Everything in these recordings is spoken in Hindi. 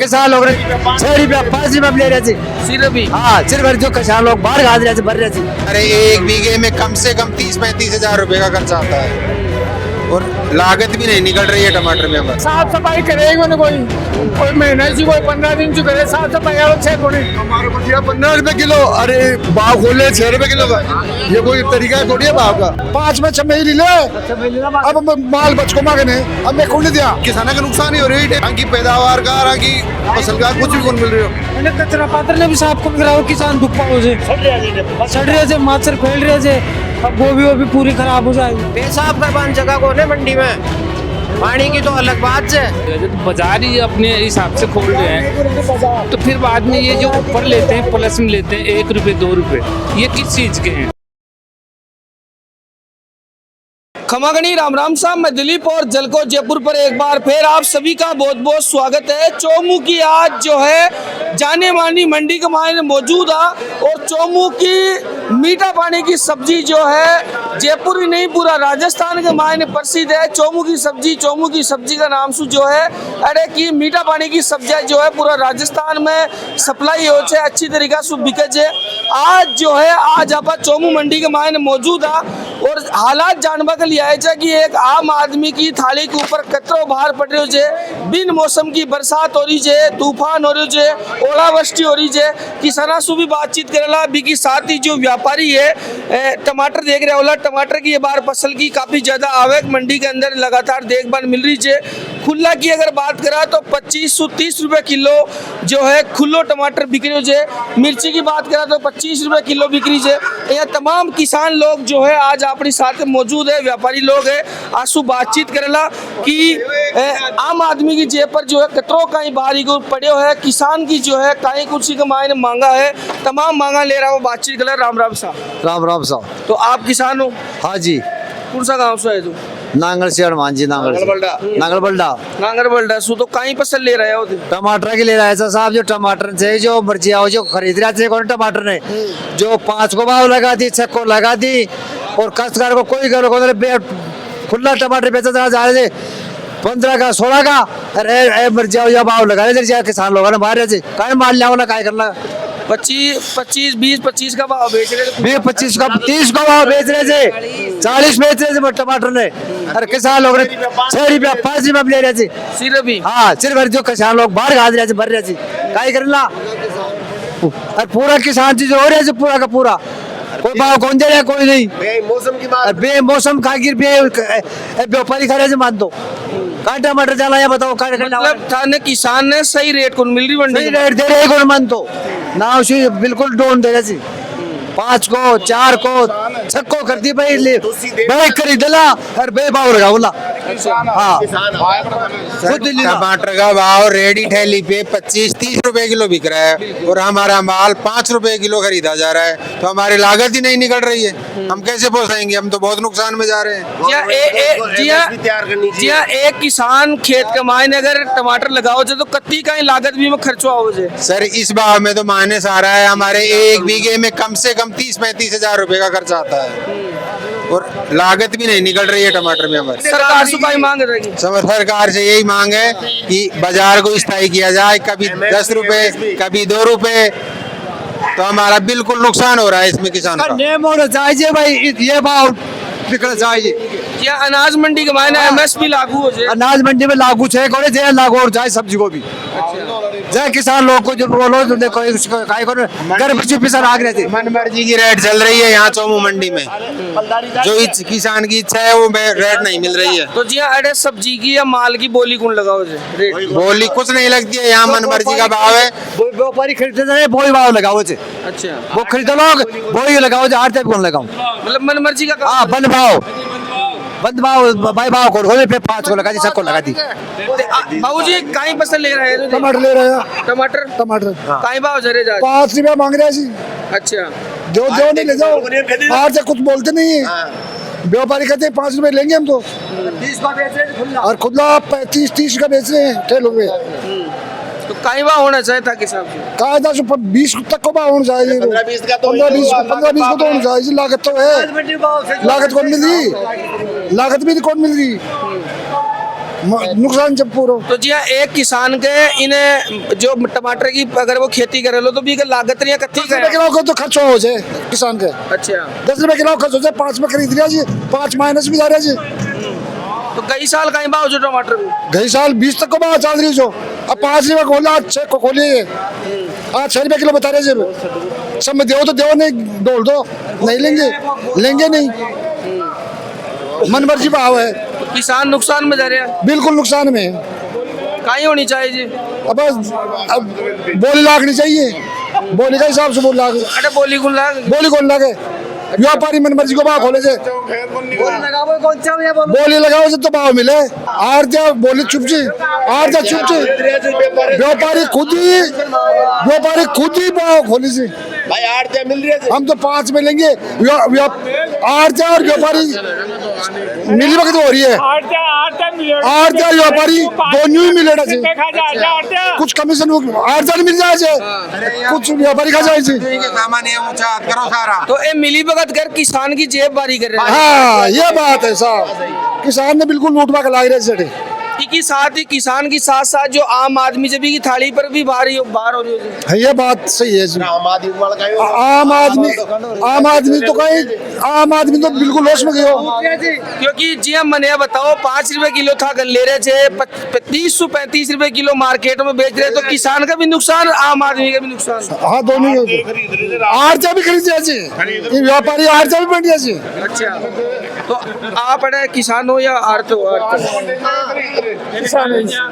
किसान लोग 6 रुपया 5 रुपया ले रहे थे सिर्फ ही। हाँ सिर्फ जो किसान लोग बाहर खा रहे थे भर रहे थे। अरे एक बीघे में कम से कम 30-35 हजार रुपए का खर्चा आता है और लागत भी नहीं निकल रही है टमाटर में हमारे। साफ सफाई करेगा ना कोई महीने से कोई 15 दिन से करे साफ सफाई अच्छे को नहीं। हमारे को दिया 15 रुपए किलो, अरे भाव खोले 6 रुपए किलो का, ये कोई तरीका थोड़ी है भाव का। 5 में 6 महीने ले अब माल बच को मांगने अब मैं खोल दिया। किसानों का नुकसान ही हो रही है, की पैदावार का की फसल का कुछ भी कौन मिल रही हो। कचरा पात्र ने भी साफ कौन कराओ, किसान धुप्पा हो जाए सड़ रहे थे मच्छर फैल रहे थे, अब गोभी वो भी पूरी खराब हो जाएगी। पेशाब करवाने जगह को ने मंडी में, पानी की तो अलग बात है। बाजार ही अपने हिसाब से खोल रहे हैं तो फिर बाद में ये जो ऊपर लेते हैं प्लस में लेते हैं 1 रुपए 2 रुपए, ये किस चीज के हैं। खमागणी राम राम साहब, मैं दिलीप और जलको जयपुर पर एक बार फिर आप सभी का बहुत बहुत स्वागत है। चोमू की आज जो है जाने मानी मंडी के मायने मौजूद है और चोमू की मीठा पानी की सब्जी जो है जयपुर ही नहीं पूरा राजस्थान के मायने प्रसिद्ध है। चोमू की सब्जी का नाम सु जो है अरे की मीठा पानी की सब्जियां जो है पूरा राजस्थान में सप्लाई हो छे, अच्छी तरीका से बिके छे। आज जो है आज आप चोमू मंडी के मायने मौजूद है और हालात जानवा के लिए आए छे कि एक आम आदमी की थाली के ऊपर कतरो बाहर पड़ रही है, बिन मौसम की बरसात हो रही है, तूफान हो रही है, ओलावृष्टि हो रही है। किसाना से भी बातचीत करेला बिकी साथ ही जो व्यापारी है टमाटर देख रहे होला, टमाटर की ये बार फसल की काफी ज्यादा आवक मंडी के अंदर लगातार देखभाल मिल रही है। खुला की अगर बात करा तो 2530 रुपए किलो जो है खुलो टमाटर बिक्री है। मिर्ची की बात करा तो 25 रुपए किलो बिक्री है। यहाँ तमाम किसान लोग जो है आज अपने साथ मौजूद है, व्यापारी लोग है, आंसू बातचीत करेला कि आम आदमी की जेब पर जो है कतरों कहीं बाहरी को पड़े है, किसान की जो है कहीं कुछ का मायने मांगा है, तमाम मांगा ले रहा हो। बातचीत कर राम राम साहब। राम राम साहब। तो आप किसान हो? हाँ जी। कौन सा गाँव से है तू? नांगल से हनुमान जी नांगल बल्डा सु तो कहीं फसल ले रहे हो? टमाटर के ले रहा है साहब, जो टमाटर से जो मर्जी आओ जो खरीद रहे थे कौन टमाटर ने जो 5 को भाव लगा दी, 6 को लगा दी और कष्टकार को कोई करो खुला टमाटर बेचा जा रहे थे 15 का 16 का, अरे मर्जी आओ या भाव लगा रहे थे किसान लोगों ने बाहर से कहीं माल लिया ना काय करना। 25 का भाव बेच रहे थे, 25 का 30 का भाव बेच रहे थे, 40 बेच रहे थे टमाटर ने, और किसान लोग 6 रुपया 5 रुपया ले रहे थे सिर्फ ही। हाँ सिर्फ जो किसान लोग बाहर खा रहे थे भर रहे थे काय करना। और पूरा किसान चीज हो रहे थे पूरा का पूरा, कोई भाव कौन दे रहा कोई नहीं, मौसम की बात बेमौसम खा गिर व्यापारी खा रहे थे मान दो का टमाटर चला या बताओ का मतलब थाने किसान ने सही रेट कौन मिल रही मंडी? सही रेट दे रहे कौन मान तो ना उसी बिल्कुल डोन दे रहे 5 को 4 को 6 को कर दी भाई ले भाई खरीदला और बेभाव लगा बोला। हाँ टमाटर का भाव रेडी ठेली पे 25-30 रुपए किलो बिक रहा है और हमारा माल 5 रुपए किलो खरीदा जा रहा है, तो हमारी लागत ही नहीं निकल रही है, हम कैसे पोसाएंगे, हम तो बहुत नुकसान में जा रहे हैं। जी हाँ, एक किसान खेत कमाए ने अगर टमाटर लगाओ तो कत्ती का लागत भी में खर्चो आओ सर। इस भाव में तो मायने आ रहा है हमारे एक बीघे में कम से कम 30-35 हजार रुपए का खर्चा आता है और लागत भी नहीं निकल रही है टमाटर में हमारी। सरकार से कोई मांग रही? सरकार से यही मांग है कि बाजार को स्थायी किया जाए, कभी 10 रुपए कभी 2 रुपए, तो हमारा बिल्कुल नुकसान हो रहा है इसमें किसान का। नियम होना चाहिए भाई, ये भाव बिकना चाहिए। क्या अनाज मंडी के मायने MSP लागू हो जाए? अनाज मंडी में लागू है जय लागू हो जाए सब्जी को भी जय किसान लोग को जो बोलो घर बच्चे पिसर आग रहे थे। मन मर्जी की रेट चल रही है यहाँ चोमू मंडी में, जो किसान की इच्छा है वो रेट नहीं मिल रही है। तो जी अरे सब्जी की या माल की बोली कौन लगाओ रेट? बोली कुछ नहीं लगती है यहाँ, मन मर्जी का भाव है। व्यापारी खरीदते थे वही भाव लगाओ, अच्छा वो खरीदो लोग वही लगाओ, आठ कौन लगाओ मतलब मन मर्जी का। हाँ बंद भाव भाई भाव को 5 को लगा दी, 6 को लगा दी। बाबू जी कहीं फसल ले रहे हैं? टमाटर ले रहे हैं, टमाटर कहीं भाव जरे जा 5 रुपया मांग रहे हैं। अच्छा जो नहीं ले जाओ, बाहर से कुछ बोलते नहीं है, व्यापारी कहते हैं 5 रुपए लेंगे हम तो, और खुला 35-30 का बेच रहे हैं ठेलों पे। तो कहीं भाव होना चाहिए था किसान कहा 20 तक को भाव होना चाहिए, 15-20 का तो होना चाहिए। लागत तो है, लागत कौन मिल रही, लागत भी कौन मिल रही। नुकसान जब पूरा तो जी हाँ, एक किसान के इन्हें जो टमाटर की अगर वो खेती करे लो तो भी लागत नहीं कत्ती 10 रुपए किलो का तो खर्च हो जाए किसान के। अच्छा 10 रुपए किलो खर्च हो जाए, 5 में खरीद लिया जी, 5 माइनस भी जा रहा जी। तो कई साल कहीं भाव जो टमाटर भी गई साल 20 तक को भाव चल रही जो, अब 5 रुपए खोला, 6 को खोलिए, आज 6 रुपए किलो बता रहे जी। सब में दो तो दो, नहीं डोल दो, नहीं लेंगे नहीं, मन मर्जी भाव है, तो किसान नुकसान में जा रहे हैं, बिल्कुल नुकसान में है। कहीं होनी चाहिए जी। अब बोली लागनी चाहिए, बोली का हिसाब से बोल लाग, अरे बोली गुल लाग बोली कौन लागे, व्यापारी मन मर्जी को भाव खोले से, बोली लगाओ से तो भाव मिले। आरती बोली चुप जी, आरती चुप जी, व्यापारी खुद ही भाव खोले से भाई 8 मिल रही है। हम तो 5 में लेंगे, आरती और व्यापारी मिली वक्त हो रही है, आरती और व्यापारी दोनों ही मिलेगा जी, कुछ कमीशन आरती मिल जाए, कुछ व्यापारी खा जाए जी। तो ये मिली भगत कर किसान की जेब बारी कर रहे हैं। हाँ ये बात है साहब, किसान ने बिल्कुल लूटवा के लाग रहे सेठे कि साथ ही किसान के साथ साथ जो आम आदमी जब की थाली पर भी बाहर हो रही है। ये बात सही है जी। आम आदमी तो बिल्कुल लॉस में गयो, क्योंकि जी हम मने बताओ 5 रुपए किलो था ले रहे थे, 30-35 रुपए किलो मार्केट में बेच रहे, तो किसान का भी नुकसान, आम आदमी का भी नुकसान। हाँ दोनों आरचा भी खरीद जी, व्यापारी आरचा भी बन गया जी। अच्छा तो आप अरे किसान हो या आरत हो?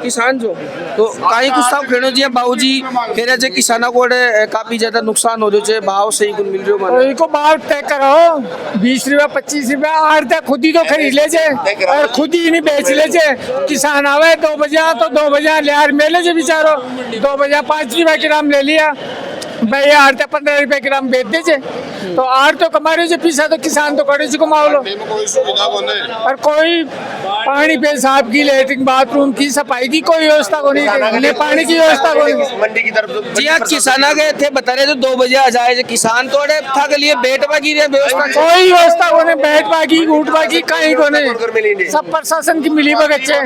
किसान जो तो कहीं कुछ साहब खेड़ो जी बाबूजी कह रहे थे किसानों को काफी ज्यादा नुकसान हो रहे, भाव सही कुछ मिल रहे हो? इनको भाव तय करो, 20 रुपया 25 रुपया आरते खुद ही तो खरीद ले जे और खुद ही नहीं बेच ले जे। किसान आवे 2 बजे तो 2 बजे लियार मेले जे बेचारो 2 बजे 5 रुपया ग्राम ले लिया भाई, आरते 15 रुपए ग्राम बेच दे, तो आर तो कमा रहे पीछा, तो किसान तो करे कमाओ लो। और कोई पानी पेशाब की, लेटरिन बाथरूम की, सफाई की कोई व्यवस्था को नहीं, पानी की व्यवस्था को नहीं। मंडी की तरफ जी हाँ, किसान गए थे बता रहे थे 2 बजे आ जाए, किसान थोड़े था के लिए बैठवा की व्यवस्था, कोई व्यवस्था को नहीं, बैठवा की उठवा की कहीं को नहीं, सब प्रशासन की मिली भगत है।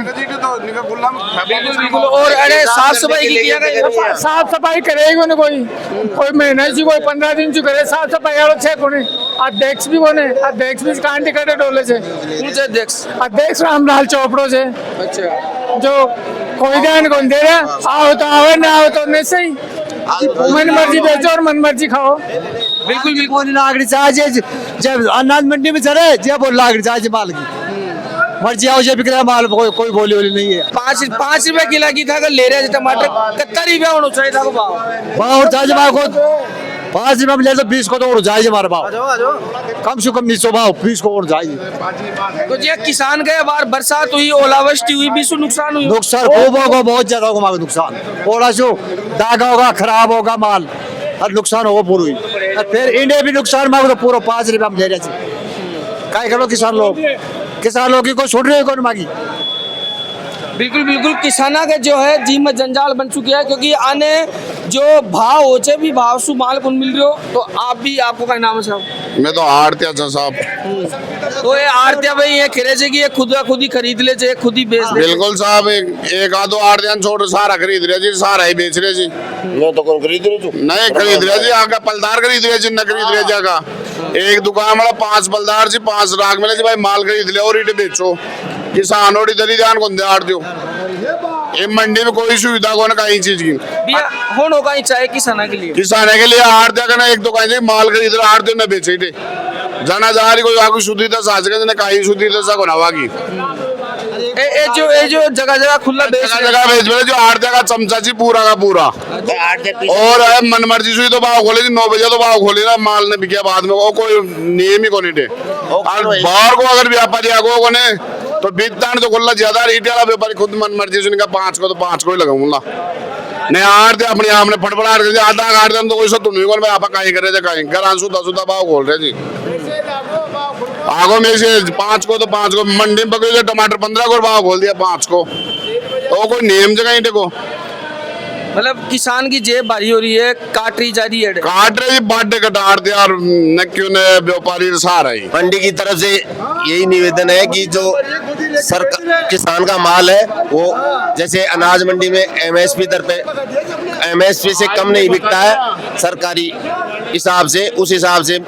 और अरे साफ सफाई की किया गया, साफ सफाई करेगा ना कोई महीना से, कोई 15 दिन से करे साफ सफाई वालों छे कोने, अध्यक्ष भी कोने, अध्यक्ष भी कांटी कटे डोले से, अध्यक्ष रामलाल चोपड़ो से। अच्छा जो कोई ध्यान कौन दे रहा, आओ तो आओ ना आओ तो नहीं, सही मन मर्जी बेचो और मन मर्जी खाओ। बिल्कुल बिल्कुल लागड़ी चाहिए, जब अनाज मंडी में चले जब लागड़ी चाहिए माल की मर्जी आओ, जब बिक रहा माल कोई बोली वोली नहीं है। 5 रुपए किलो की था ले रहे टमाटर 71 रुपया होना चाहिए था भाव चाहिए भाव को 5 रुपये में ले तो 20 को तो और जाइए हमारा भाव, कम से कम 200 भाव 20 को और जाइए। तो जी किसान गए बार बरसात हुई, ओलावृष्टि हुई, भी नुकसान हुई, नुकसान खूब होगा, बहुत ज्यादा होगा हमारा नुकसान, ओला जो दागा होगा, खराब होगा माल और नुकसान होगा पूरी, फिर इन्हें भी नुकसान मांगो तो पूरा 5 रुपये में ले रहे क्या करो किसान लोग की कोई छोड़ रहे कौन मांगी। बिल्कुल बिल्कुल किसाना का जो है जी में जंजाल बन चुकी है, क्योंकि आने जो भाव होचे भी भाव सु माल कौन मिल रहे हो। तो आप भी, आपको क्या नाम है साहब? मैं तो आरतिया साहब। तो ये आरतिया भाई ये खेरे से कि ये खुद ही खरीद ले जे, खुद ही बेच ले। बिल्कुल साहब, एक आधो आरतिया छोड़ सारा खरीद रहे जी, सारा ही बेच रहे जी। मैं तो कौन खरीद रही हूँ, नहीं खरीद रहे जी, आगे पलदार खरीद रहे जी, न खरीद रहे जागा एक दुकान वाला 5 पलदार जी 5 राग मिले जी, भाई माल खरीद ले और इटे बेचो। किसान और इधर ही ध्यान कौन दे आर दो, ये मंडी में कोई सुविधा कौन कहीं चीज की होना होगा चाहिए किसाना के लिए, के लिए आरतिया का ना एक दुकान जी माल खरीद रहा आरतिया न बेचे इटे जाना जा रही कोई आगे शुद्धता साज के कहीं शुद्धता सा कोना वागी ए जो जगह खुला जगह बेच रहे जो आरतिया का चमचा जी पूरा का पूरा, और मन मर्जी सुई तो भाव खोले जी 9 बजे तो भाव खोले ना, माल ने बिकिया बाद में, वो कोई नियम ही को नहीं बाहर को अगर व्यापारी आगो को ने तो बीतदान तो खुला ज्यादा रेट वाला व्यापारी खुद मन मर्जी से 5 को तो 5 को ही लगाऊंगा नहीं आरते अपने आप ने फटफड़ा कर आधा काट दे तो कोई सत्तू नहीं बोल आप कहीं करे कहीं घर सुधा भाव खोल रहे जी। आगो में से 5 को तो 5 को मंडी में पकड़े टमाटर 15 को भाव खोल दिया 5 को, तो कोई नियम जगह ही देखो, मतलब किसान की जेब भारी हो रही है, काट रही जा रही है, काट रही बाटे कटार दिया और न क्यों ने व्यापारी सहारा ही। मंडी की तरफ से यही निवेदन है कि जो किसान का माल है वो जैसे अनाज मंडी में एमएसपी दर पे एमएसपी से कम नहीं बिकता है, सरकारी हिसाब से उस हिसाब से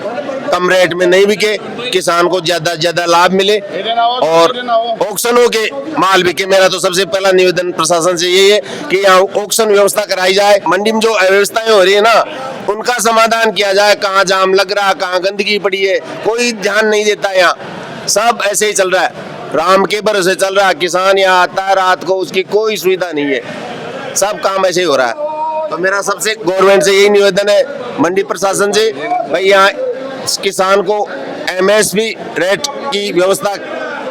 कम रेट में नहीं बिके, किसान को ज्यादा से ज्यादा लाभ मिले और ऑक्शनों के माल बिके। मेरा तो सबसे पहला निवेदन प्रशासन से यही है कि यहाँ ऑक्शन व्यवस्था कराई जाए। मंडी में जो अव्यवस्थाएं हो रही है ना, उनका समाधान किया जाए। कहाँ जाम लग रहा, कहाँ गंदगी पड़ी है, कोई ध्यान नहीं देता। यहाँ सब ऐसे ही चल रहा है, राम के भरोसे चल रहा है। किसान यहाँ आता है रात को, उसकी कोई सुविधा नहीं है, सब काम ऐसे ही हो रहा है। तो मेरा सबसे गवर्नमेंट से यही निवेदन है, मंडी प्रशासन से, भाई यहाँ किसान को एमएसपी रेट की व्यवस्था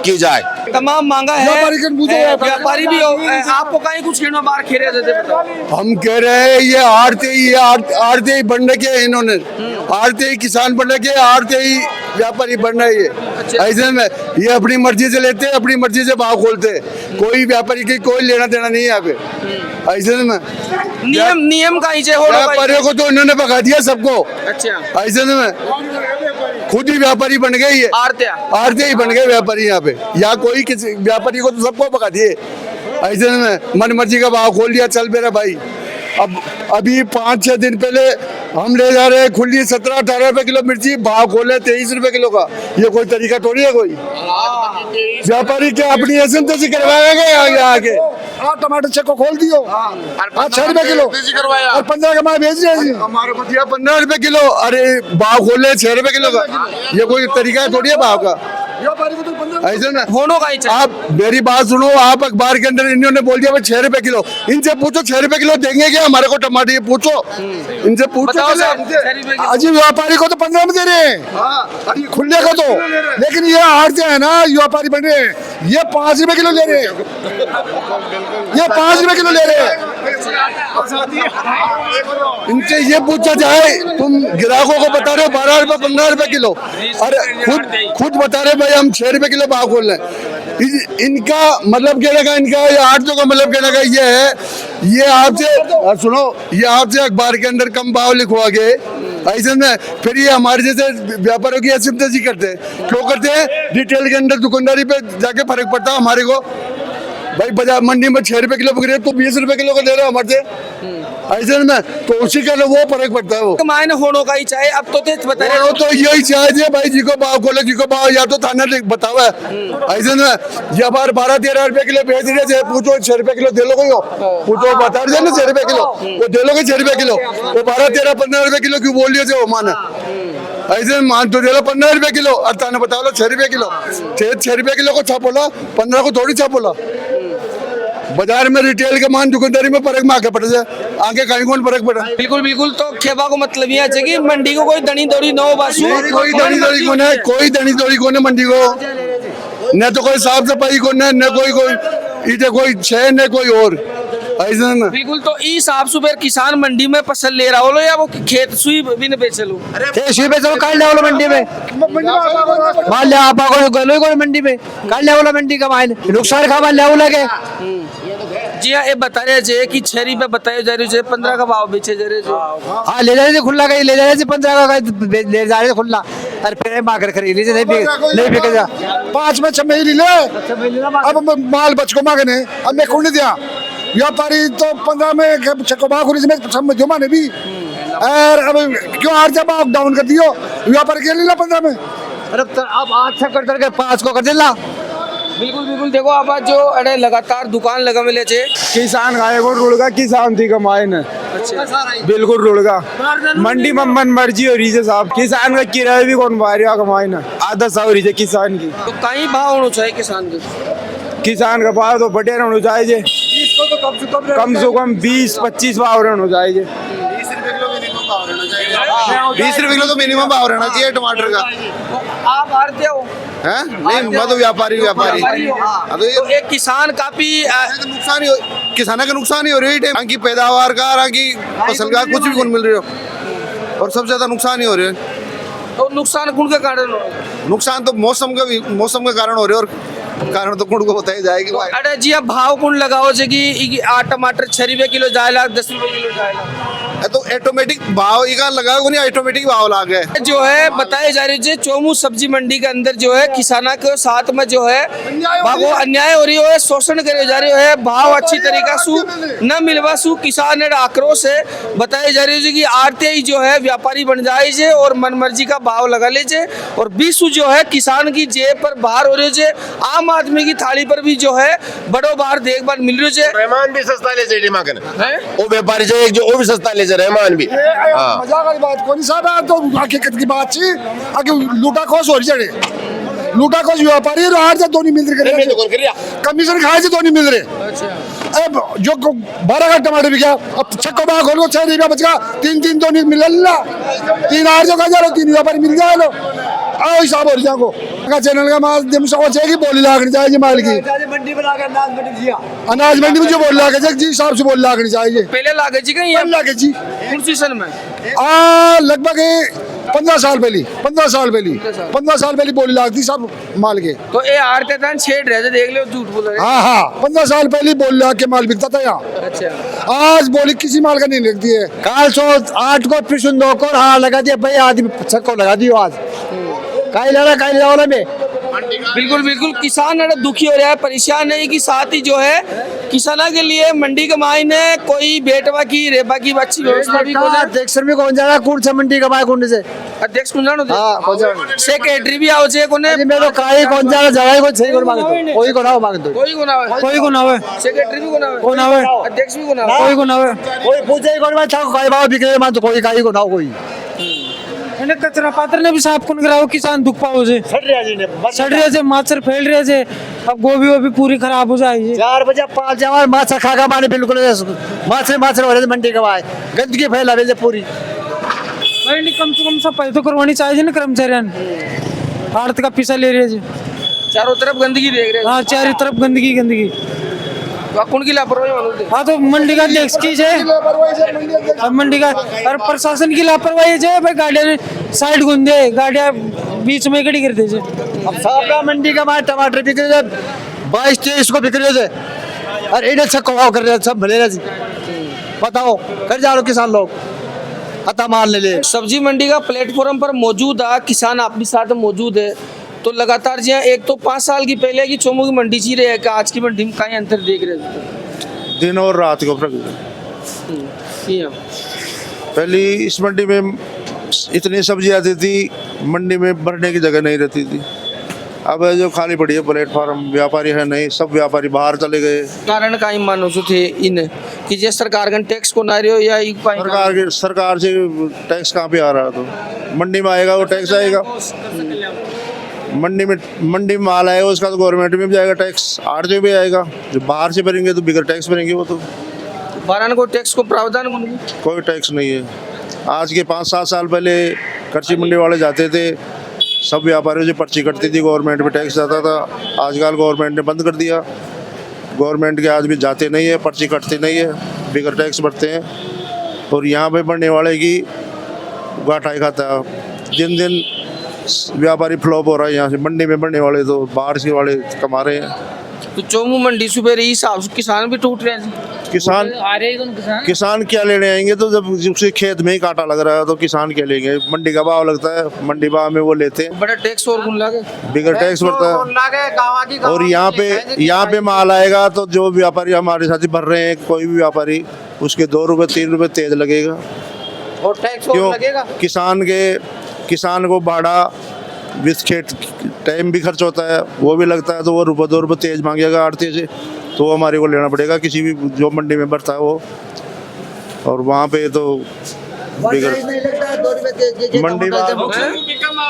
की जाए। तमाम मांगा है, व्यापारी भी आपको कहीं कुछ खेलना बाहर खेले देते बताओ। हम कह रहे हैं ये आड़ते ही बनने के, इन्होंने आड़ते ही किसान बनने के, आड़ते ही व्यापारी बन रहे हैं। ऐसे में ये अपनी मर्जी से लेते हैं, अपनी मर्जी से भाव खोलते हैं, कोई व्यापारी की कोई लेना देना नहीं है यहाँ पे। ऐसे में नियम का व्यापारियों को तो इन्होंने भगा दिया सबको। अच्छा, ऐसे में खुद ही व्यापारी बन गए, ये आड़ते ही बन गए व्यापारी यहाँ पे। यहाँ कोई किसी व्यापारी को तो सबको भगा दिए। ऐसे में मन मर्जी का भाव खोल दिया, चल मेरा भाई। अब अभी 5-6 दिन पहले हम ले जा रहे हैं खुली 17-18 रुपए किलो मिर्ची, भाव खोले 23 रुपए किलो का। ये कोई तरीका थोड़ी है कोई। व्यापारी क्या अपनी एजेंसी करवाएगा आगे आगे? टमाटर चेक को खोल दियो 6 रुपए किलो और 15 का माल भेज रहे हैं हमारे को दिया 15 रुपए किलो। अरे भाव खोले 6 रुपए किलो का, ये कोई तरीका थोड़ी है भाव का। ऐसे ना होनो का ही चाहिए। आप मेरी बात सुनो, आप अखबार के अंदर इन्होंने बोल दिया 6 रुपए किलो। इनसे पूछो 6 रुपए किलो देंगे क्या हमारे को टमाटर? ये पूछो इनसे, पूछो। अजी व्यापारी को तो 15 में दे रहे हैं खुले को तो, लेकिन ये हारते हैं ना व्यापारी बन रहे हैं, ये 5 रुपए किलो ले रहे हैं, ये 5 रुपए किलो ले रहे हैं। इनसे ये पूछा जाए, तुम ग्राहकों को बता रहे हो 12 रुपए 15 रुपए किलो, अरे खुद बता रहे भाई हम 6 रुपए किलो भाव खोल रहे हैं। इनका मतलब कहने का, इनका ये आड़तियों का मतलब कहने का ये है, ये आपसे सुनो, ये आपसे अखबार के अंदर कम भाव लिखवा के ऐसे में फिर ये हमारे जैसे व्यापारियों की ऐसी करते हैं। क्यों करते हैं? रिटेल के अंदर दुकानदारी पे जाके फर्क पड़ता है हमारे को। भाई बाजार मंडी में 6 रुपए किलो बिक रहे हैं, तो 20 रुपए किलो का दे रहे हो हमारे से। ऐसे में तो उसी का वो फर्क पड़ता है। वो मायने होनो का ही चाहे। अब तो बता वो तो यही चाहिए भाई, जी को भाव खोले, जी को भाव या तो थाना बतावा है। ऐसे में या बार 12-13 रुपए किलो बेच रहे थे, पूछो 6 रुपए किलो दे लो कोई, पूछो बता रहे ना 6 रुपए किलो, वो दे लोगे 6 रुपए किलो। वो 12-13-15 रुपए किलो क्यों बोल लिए थे वो माना? ऐसे मान तो दे लो 15 रुपए किलो और थाना बता लो 6 रुपए किलो। 6 रुपए किलो को छापोला, 15 को थोड़ी छापोला। बाजार में रिटेल के मान दुकानदारी में फर्क में आगे पड़े से आगे कहीं कौन फर्क पड़ा? बिल्कुल बिल्कुल। तो खेबा को मतलब ये है कि मंडी को कोई दनी दौड़ी न हो, बस कोई दनी दौड़ी कौन है, कोई दनी दौड़ी कौन है मंडी को, न तो कोई साफ सफाई कौन है, न कोई इधर कोई छह न कोई और। ऐसा ना बिल्कुल। तो ई साफ सुबह किसान मंडी में फसल ले रहा हो या वो खेत सुई भी न बेच लो? सुई बेच लो, काट ले मंडी में माल ले आप गलो को मंडी में काट ले मंडी का माल नुकसान का माल ले लगे। जी हाँ, ये बता रहे थे कि 6 रुपए बताए जा रहे थे, 15 का भाव बेचे जा रहे थे। हाँ ले जा रहे थे खुला का, ले जा रहे थे 15 का ले जा रहे थे खुला। अरे फिर माकर खरीद लीजिए, नहीं बिकेगा। 5 में 6 महीने ले, अब माल बच को मांगने, अब मैं खुल दिया व्यापारी तो 15 में चकोबा खुली में जुमा ने भी। और अब क्यों आर जब आप डाउन कर दियो व्यापारी के लिए 15 में, अरे अब 8 करके 5 को कर दिला। बिल्कुल बिल्कुल। देखो आप आज जो अरे लगातार दुकान लगा मिले थे, किसान खाए को रुड़गा, किसान थी कमाए न। बिल्कुल रुड़गा, मंडी में मन मर्जी हो रही है साहब। किसान का किराया भी कौन बाहर कमाए न, आधा सा हो रही है किसान की। तो कहीं भाव होना चाहिए किसान के? किसान का भाव तो बढ़िया रहना चाहिए, कम से कम 20-25 भाव रहना चाहिए। 20 रुपए किलो तो मिनिमम भाव रहना चाहिए टमाटर का। आप हारते हो है? नहीं मैं तो व्यापारी तो एक किसान काफी नुकसान ही, किसानों का नुकसान ही हो रही है की पैदावार का, की फसल का कुछ भी कौन मिल रही हो, और सबसे ज्यादा नुकसान ही हो रही है। तो नुकसान कौन के कारण? नुकसान तो मौसम के कारण हो रहे, और कारण तो कुण को बताई जाएगी भाई। अरे जी अब भाव कौन लगाओ जे कि आ टमाटर 6 रुपए किलो जाएला 10 रुपए किलो जाएला तो ऑटोमेटिक भाव इका लगा को नहीं ऑटोमेटिक भाव लाग गए। जो है बताए जा रही है चोमू सब्जी मंडी के अंदर जो है किसाना के साथ में जो है वो अन्याय हो रही है, शोषण करे जा रही है, भाव अच्छी तरीका सु न मिलवा सु किसान आक्रोश है। बताई जा रही है कि आरटीआई जो है व्यापारी बन जाए जे और मनमर्जी का भाव लगा ले जे और बीसु जो है किसान की जेब पर बाहर हो रही है, आम आदमी की थाली पर भी जो है बड़ो बार देखभाल मिल रही है। रहमान भी सस्ता ले जे डिमांड वो व्यापारी जो एक जो वो भी सस्ता ले जे रहमान भी। मजाक वाली बात कौन साहब है तो हकीकत की बात छी आगे लूटा खोस हो रही है। लूटा खोस व्यापारी और आज तो नहीं मिल रहे, कमीशन खाए से तो नहीं मिल रहे। अब जो 12 का टमाटर बिका अब छक्को बाग खोलो 6 रुपया बच गया, 3 तो नहीं मिलला, 3 आठ जो का जा 3 व्यापारी मिल जाए लो आओ हिसाब हो जाओ का चैनल का माध्यम से की बोली लागनी चाहिए माल की मंडी बना कर अनाज मंडी में जो बोल लागे जी हिसाब से बोल लागनी चाहिए। पहले लागे जी कहीं लागे जी सीजन में लगभग 15 साल पहले 15 साल पहले बोली लागती सब माल के। तो ये आड़ते था छेड़ रहे थे देख लो झूठ बोल रहे। हाँ 15 साल पहले बोल लाग के माल बिकता था यहाँ। अच्छा आज बोली किसी माल का नहीं लगती है। काल 8 को पिछुन 2 को हाँ लगा दिया भाई आदमी 6 को लगा दियो आज काई लगा वाला में। बिल्कुल बिल्कुल किसान अरे दुखी हो रहा है, परेशान है कि साथ ही जो है किसाना के लिए मंडी के मायने कोई बेटवा की रेबा की अच्छी व्यवस्था भी अध्यक्ष भी कौन जा रहा कौन सा मंडी का माय कौन से अध्यक्ष कौन जानो हां कौन जा सेक्रेटरी भी आओ छे कोने मैं तो काई कौन जा रहा जगह को सही को मांगतो कोई को ना मांगतो कोई को ना आवे सेक्रेटरी भी को ना आवे अध्यक्ष भी को ना कोई को ना आवे कोई पूछे कौन में था काई भाव बिके मान तो कोई काई को ना कोई એને કચરા પાત્ર ને भी साफ कौन कराओ किसान दुख पाओ जे सड़ रहे जे माछर फैल रहे जे अब गोभी वो भी पूरी खराब हो जाएगी। 4 बजे 5 जवान माछर खागा माने बिल्कुल माछर हो रहे मंडी का भाई गंदगी फैला रही है पूरी। भाई कम से कम सफाई तो करवानी चाहिए ना कर्मचारियों आड़त का पैसा ले रहे जी चारों तरफ गंदगी देख रहे। हाँ चारों तरफ गंदगी गंदगी कौन की लापरवाही मालूम। हाँ तो मंडी का टैक्स की है मंडी का और प्रशासन की लापरवाही है भाई गाड़ियाँ साइड गुंदे गाड़ियाँ बीच में खड़ी कर दे। अब साहब का मंडी का मार टमाटर बिक रहे 22-23 को बिक रहे थे और इन्हें छक्को भाव कर रहे सब भले जी बताओ कर जा रहे किसान लोग अता माल ले ले। सब्जी मंडी का प्लेटफॉर्म पर मौजूद है किसान आपके साथ मौजूद है तो लगातार जी एक तो 5 साल की पहले की चोमू की मंडी जी रहे कि आज की मंडी में कहीं अंतर देख रहे थे दिन और रात को फर्क। पहले इस मंडी में इतनी सब्जी आती थी मंडी में भरने की जगह नहीं रहती थी। अब जो खाली पड़ी है प्लेटफॉर्म व्यापारी है नहीं सब व्यापारी बाहर चले गए। कारण का मानो जो थे इन कि जे सरकार का टैक्स को ना रहे हो या सरकार से टैक्स कहाँ पे आ रहा तो मंडी में आएगा वो टैक्स आएगा। मंडी में माल आएगा उसका तो गवर्नमेंट में भी जाएगा टैक्स आड़ जो भी आएगा जो बाहर से भरेंगे तो बिगर टैक्स भरेंगे वो तो बारह को टैक्स को प्रावधान कोई टैक्स नहीं है। आज के 5-7 साल पहले कृषि मंडी वाले जाते थे सब व्यापारियों से पर्ची कटती थी गवर्नमेंट में टैक्स जाता था। आजकल गवर्नमेंट ने बंद कर दिया गवर्नमेंट के आज भी जाते नहीं है पर्ची कटती नहीं है बिगर टैक्स भरते हैं और यहाँ पे बढ़ने वाले की घाटा खाता है। दिन दिन व्यापारी फ्लॉप हो रहा है यहाँ से मंडी में बढ़ने वाले तो बाहर से वाले कमा रहे हैं। तो चोमू मंडी सुबह रही हिसाब किसान भी टूट रहे हैं। किसान क्या लेने आएंगे तो जब उसके खेत में ही कांटा लग रहा है तो किसान क्या लेंगे। मंडी का भाव लगता है मंडी भाव में वो लेते हैं बड़ा टैक्स और बिगर टैक्स बढ़ता है और यहाँ पे माल आएगा तो जो व्यापारी हमारे साथ भर रहे हैं कोई भी व्यापारी उसके 2 रुपए 3 रुपए तेज लगेगा और टैक्स क्यों लगेगा। किसान को भाड़ा विथ खेत टाइम भी खर्च होता है वो भी लगता है तो वो 2 रुपए तेज मांगेगा आड़ती से तो हमारे को लेना पड़ेगा किसी भी जो मंडी में बढ़ता है वो। और वहाँ पे तो मंडी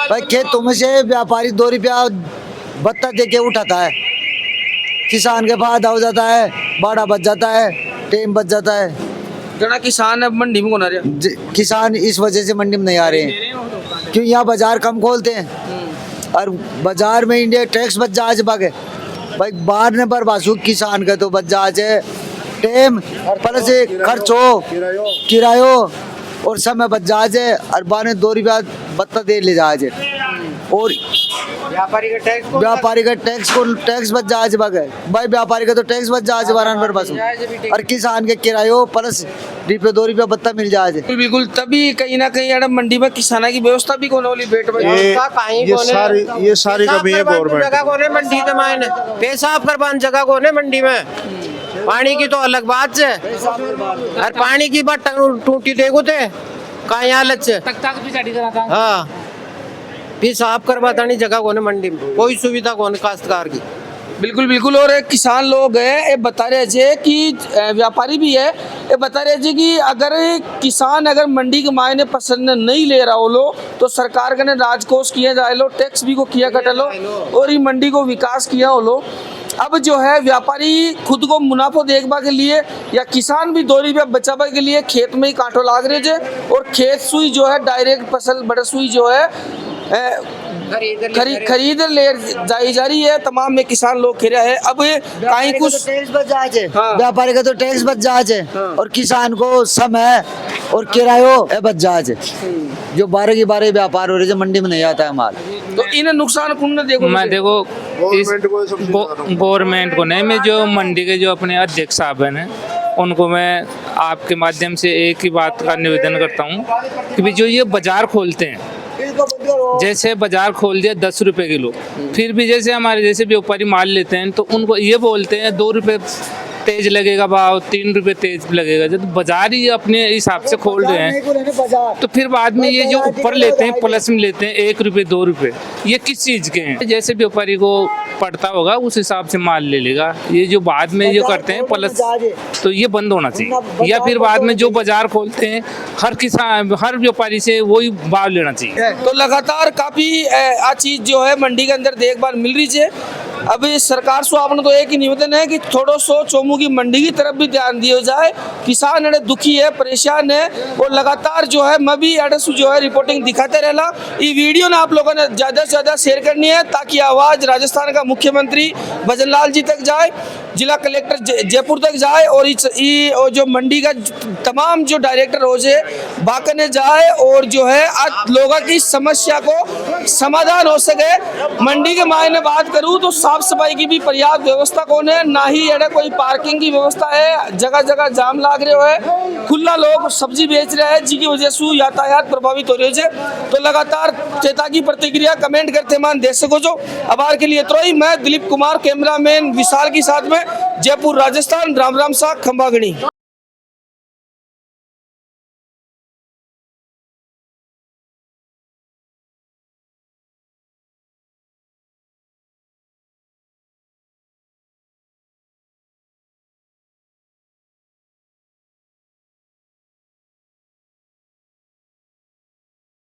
भाई खेत तुम से व्यापारी 2 रुपया बत्ता दे के उठाता है किसान के बाद हो जाता है भाड़ा बच जाता है टाइम बच जाता है। जना किसान अब मंडी में कौन आ रहा किसान इस वजह से मंडी में नहीं आ रहे हैं क्यों यहाँ बाजार कम खोलते हैं और बाजार में इंडिया टैक्स बच जाए बागे भाई बाहर ने पर बासु किसान का तो बच जाए टाइम प्लस खर्च हो किरायो और समय बच जाए और बाने 2 रुपया बत्ता दे ले जाए और व्यापारी का टैक्स बच जाए बगैर भाई, व्यापारी का तो टैक्स बच जाए बराबर बस, और किसान के किरायो प्लस रुपये 2 रुपये बत्ता मिल जाए। बिल्कुल, तभी कहीं ना कहीं यार मंडी में किसाना की व्यवस्था भी कौन वाली बेट ये सारी कमी है गवर्नमेंट। जगह कोने मंडी के मायने पेशाब करवान जगह कोने मंडी में, पानी की तो अलग बात है, और पानी की बात टूटी देखो थे कहाँ हालत से, हाँ पेशाब करवाता नहीं जगह कोने मंडी में, कोई सुविधा कोने काश्तकार की। बिल्कुल बिल्कुल। और किसान लोग है ये बता रहे थे कि व्यापारी भी है ये बता रहे थे कि अगर किसान अगर मंडी के मायने पसंद नहीं ले रहा हो लो तो सरकार का ने राजकोष किया जाए लो, टैक्स भी को किया कट लो, और ये मंडी को विकास किया हो लो। अब जो है व्यापारी खुद को मुनाफो देखने के लिए या किसान भी 2 रुपया बचाने के लिए खेत में ही कांटो लाग रहे थे, और खेत सुई जो है डायरेक्ट फसल बड़ा सुई जो है खरीद ले जाई जा रही है। तमाम में किसान लोग खेरा है। अब कहीं कुछ टैक्स बच जाए, व्यापारी का तो टैक्स बच जाए, और किसान को समय और किरायो बच जाए। जो 12 की 12 व्यापार हो रहे जो मंडी में नहीं आता है माल, तो इन्हें नुकसान कौन देखो? मैं देखो गवर्नमेंट को नहीं, मैं जो मंडी के जो अपने अध्यक्ष साहब हैं उनको मैं आपके माध्यम से एक ही बात का निवेदन करता हूँ कि भी जो ये बाजार खोलते हैं, जैसे बाजार खोल दिया 10 रुपए किलो, फिर भी जैसे हमारे जैसे व्यापारी माल लेते हैं तो उनको ये बोलते हैं 2 रुपए तेज लगेगा भाव, 3 रुपए तेज लगेगा। जब बाजार ही अपने हिसाब से खोल रहे हैं तो फिर बाद में ये जो ऊपर लेते हैं प्लस में लेते हैं 1 रुपए 2 रुपए, ये किस चीज़ के हैं? जैसे व्यापारी को पड़ता होगा उस हिसाब से माल ले लेगा। ये जो बाद में जो करते हैं प्लस, तो ये बंद होना चाहिए, या फिर बाद में जो बाजार खोलते हैं हर किसान हर व्यापारी से वही भाव लेना चाहिए। तो लगातार काफी आ चीज जो है मंडी के अंदर देखभाल मिल रही है। अब सरकार से आपने तो एक ही निवेदन है कि थोड़ा सो चोमू की मंडी की तरफ भी ध्यान दिया जाए। किसान अड़े दुखी है, परेशान है, और लगातार जो है मैं भी अड़े जो है रिपोर्टिंग दिखाते रहना। ये वीडियो ना आप लोगों ने ज़्यादा से ज़्यादा शेयर करनी है ताकि आवाज़ राजस्थान का मुख्यमंत्री भजन लाल जी तक जाए, जिला कलेक्टर जयपुर तक जाए, और जो मंडी का तमाम जो डायरेक्टर हो जाए बाकने जाए, और जो है आज लोगों की समस्या को समाधान हो सके। मंडी के मायने बात करूँ तो साफ सफाई की भी पर्याप्त व्यवस्था कौन है, ना ही अड़े कोई पार्किंग की व्यवस्था है, जगह जगह जाम लाग रहे है, खुला लोग सब्जी बेच रहे हैं जिसकी वजह से यातायात प्रभावित हो रही है। तो लगातार चेता की प्रतिक्रिया कमेंट करते मान देश सको जो। आभार के लिए तो ही मैं दिलीप कुमार, कैमरामैन विशाल के साथ में जयपुर राजस्थान, राम राम सा खंबागणी।